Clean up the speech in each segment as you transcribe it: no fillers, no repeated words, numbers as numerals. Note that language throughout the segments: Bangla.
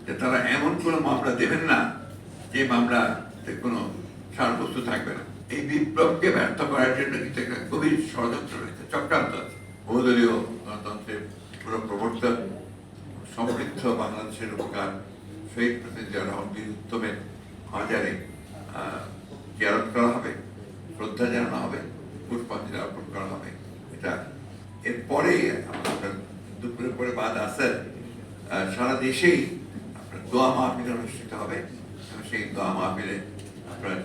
যে তারা এমন কোনো মামলা দেবেন না যে মামলাতে কোনো সারবস্তু থাকবে না। এই বিপ্লবকে ব্যর্থ করার জন্য কিন্তু একটা গভীর ষড়যন্ত্র রয়েছে, চক্রান্ত আছে। বহুদলীয় গণতন্ত্রের পুরো প্রবর্তক, সমৃদ্ধ বাংলাদেশের উপকার শহীদ প্রেসিডেন্ট জিয়া রহমান বীর উত্তমের হাজারে জিয়ারত করা হবে, শ্রদ্ধা জানানো হবে, পুষ্পাঞ্জলি অর্পণ করা হবে। এটা এরপরে আপনার দুপুরের পরে বাদ আসর সারা দেশেই আপনার দোয়া মাহফিল অনুষ্ঠিত হবে। সেই দোয়া মাহফিলে আপনার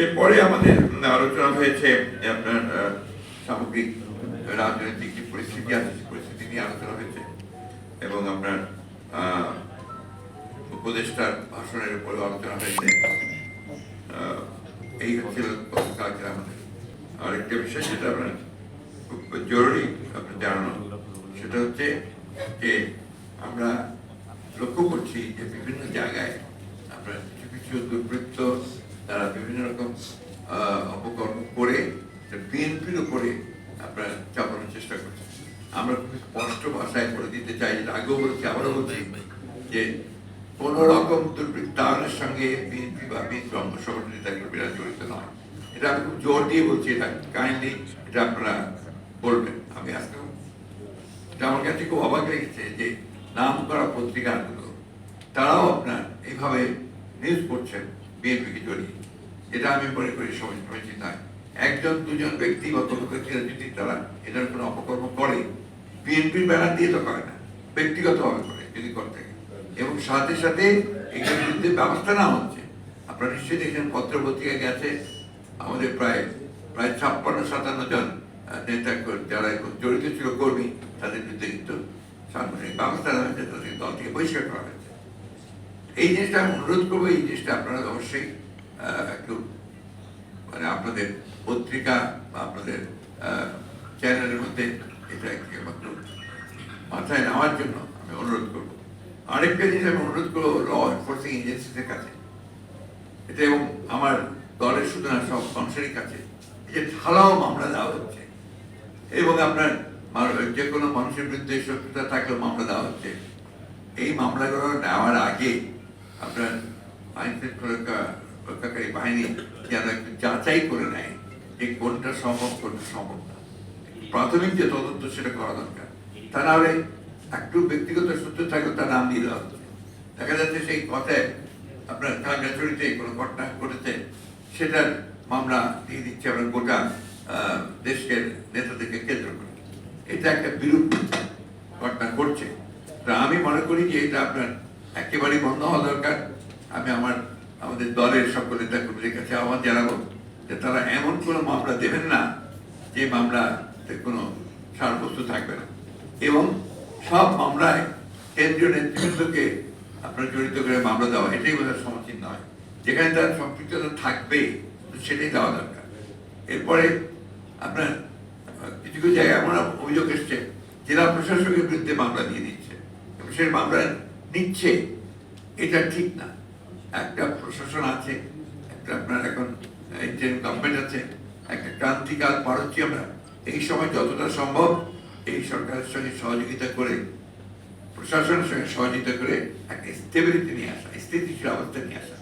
এরপরে আমাদের আলোচনা হয়েছে আপনার সামগ্রিক রাজনৈতিক যে পরিস্থিতি আছে সেই পরিস্থিতি নিয়ে আলোচনা হয়েছে এবং আপনার উপদেষ্টার ভাষণের উপরে আলোচনা হয়েছে। এই হচ্ছে কাজের আমাদের আরেকটা বিষয় যেটা আপনার খুব জরুরি আপনার জানানো, সেটা হচ্ছে যে আমরা লক্ষ্য করছি যে বিভিন্ন জায়গায় আপনার কিছু কিছু দুর্বৃত্ত তারা বিভিন্ন রকম অপকর্ম করে বিএনপির উপরে আপনার চাপানোর চেষ্টা করছে। আমরা খুব স্পষ্ট ভাষায় বলে দিতে চাই, আগেও বলছি আবারও বলছি যে কোন রকম দুর্বৃত্তায়নের সঙ্গে বিএনপি বা বিএনপি অঙ্গ সংগঠনের নেতাকর্মীরা জড়িত নয়। এটা আমি খুব জোর দিয়ে বলছি, এটা কাইন্ডলি এটা আপনারা বলবেন। আমি আজকে আমার কাছে খুব অবাক লেগেছে যে নাম করা পত্রিকাগুলো তারাও আপনার এইভাবে নিউজ করছেন বিএনপিকে জড়িয়ে। এটা আমি মনে করি সমীচীন নয়। একজন দুজন ব্যক্তি বা কোনো ব্যক্তিরা যদি তারা এটার কোনো অপকর্ম করে, বিএনপির ব্যানার দিয়ে তো করে না, ব্যক্তিগতভাবে করে যদি করতে থাকে, এবং সাথে সাথে এগুলোর বিরুদ্ধে ব্যবস্থা নেওয়া হচ্ছে। আপনারা নিশ্চয়ই দেখেন পত্র পত্রিকা গেছে আমাদের প্রায় 56-57 জন নেতা যারা জড়িত ছিল কর্মী, তাদের বিরুদ্ধে কিন্তু সাংগঠনিক ব্যবস্থা নেওয়া হয়েছে, তাদের দল থেকে বহিষ্কার করা হয়েছে। এই জিনিসটা আমি অনুরোধ করবো, এই জিনিসটা আপনারা অবশ্যই একটু মানে আপনাদের পত্রিকা বা আপনাদের চ্যানেলের মধ্যে এটা একটু মাথায় নেওয়ার জন্য আমি অনুরোধ করবো। আরেকটা জিনিস আমি অনুরোধ করবো ল এনফোর্সিং এজেন্সিদের কাছে, এটা এবং আমার দলের শুধু না সব মানুষেরই কাছে, যে ঢালাও মামলা দেওয়া হচ্ছে এবং আপনার যে কোনো মানুষের বিরুদ্ধে শত্রুতা থাকলেও মামলা দেওয়া হচ্ছে। এই মামলাগুলো নেওয়ার আগে আপনার আইন শৃঙ্খলা রক্ষাকারী বাহিনী যেন একটু যাচাই করে নেয় যে কোনটা সম্ভব কোনটা সম্ভব না। প্রাথমিক যে তদন্ত সেটা করা দরকার। তা না হলে একটু ব্যক্তিগত সূত্র থাকলে তার নাম দিয়ে দেওয়া হচ্ছে। দেখা যাচ্ছে সেই কথায় আপনার খাগড়াছড়িতে কোনো ঘটনা ঘটেছে, সেটার মামলা দিয়ে দিচ্ছে আমরা গোটা দেশের নেতাদেরকে কেন্দ্র করে। এটা একটা বিরূপ ঘটনা ঘটছে। আমি মনে করি যে এটা আপনার একেবারেই বন্ধ হওয়া দরকার। আমি আমাদের দলের সকল নেতা কর্মীদের কাছে আহ্বান জানাবো যে তারা এমন কোনো মামলা দেবেন না যে মামলাতে কোনো সারবস্তু থাকবে না, এবং সব মামলায় কেন্দ্রীয় নেতৃবৃন্দকে আপনার জড়িত করে মামলা দেওয়া এটাই বোধহয় সমীচীন নয়। যেখানে তার সম্পৃক্ততা থাকবে সেটাই দেওয়া দরকার। এরপরে আপনার কিছু কিছু জায়গায় এমন অভিযোগ এসছে জেলা প্রশাসকের বিরুদ্ধে মামলা দিয়ে দিচ্ছে এবং সে মামলা নিচ্ছে, এটা ঠিক না। একটা প্রশাসন আছে, একটা আপনার এখন ইন্টারিম গভর্নমেন্ট আছে, একটা ক্রান্তিকাল পার হচ্ছি আমরা। এই সময় যতটা সম্ভব এই সরকারের সঙ্গে সহযোগিতা করে, প্রশাসনের সঙ্গে সহযোগিতা করে একটা স্টেবিলিটি নিয়ে আসা, স্থিতিশীল অবস্থা নিয়ে আসা।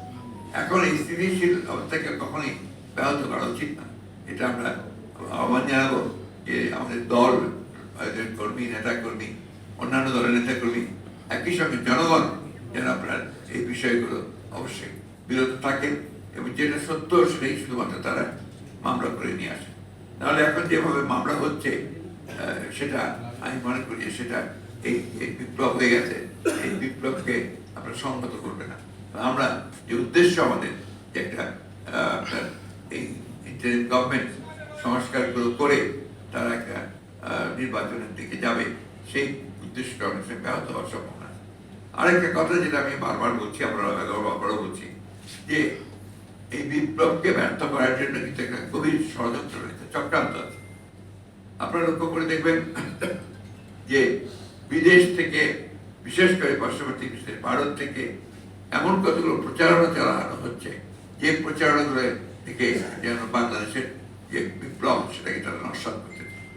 এখন এই স্থিতিশীল অবস্থাকে কখনোই ব্যাহত করা উচিত না। এটা আমরা আহ্বান জানাবো যে আমাদের দল, কর্মী, নেতা কর্মী, অন্যান্য দলের নেতা কর্মী, একই সঙ্গে জনগণ যেন আপনার এই বিষয়গুলো অবশ্যই বিরত থাকেন এবং যেটা সত্য সেটাই শুধুমাত্র তারা মামলা করে নিয়ে আসে। নাহলে এখন যেভাবে মামলা হচ্ছে সেটা আমি মনে করি সেটা এই বিপ্লব হয়ে গেছে। এই বিপ্লবকে আপনারা সংহত করবে না। আমরা যে উদ্দেশ্য আমাদের যে একটা আপনার এই ইন্টারিম গভর্নমেন্ট সংস্কারগুলো করে তারা একটা নির্বাচনের দিকে যাবে, সেই উদ্দেশ্যটা অনেক সময় ব্যাহত হওয়ার সম্ভাবনা। আরেকটা কথা যেটা আমি বারবার বলছি, আমরা আবারও বলছি, যে এই বিপ্লবকে ব্যর্থ করার জন্য কিন্তু একটা গভীর ষড়যন্ত্র রয়েছে, চক্রান্ত আছে। আপনারা লক্ষ্য করে দেখবেন যে বিদেশ থেকে, বিশেষ করে পার্শ্ববর্তী দেশ ভারত থেকে এমন কতগুলো প্রচারণা চালানো হচ্ছে যে প্রচারণাগুলো থেকে যেন বাংলাদেশের যে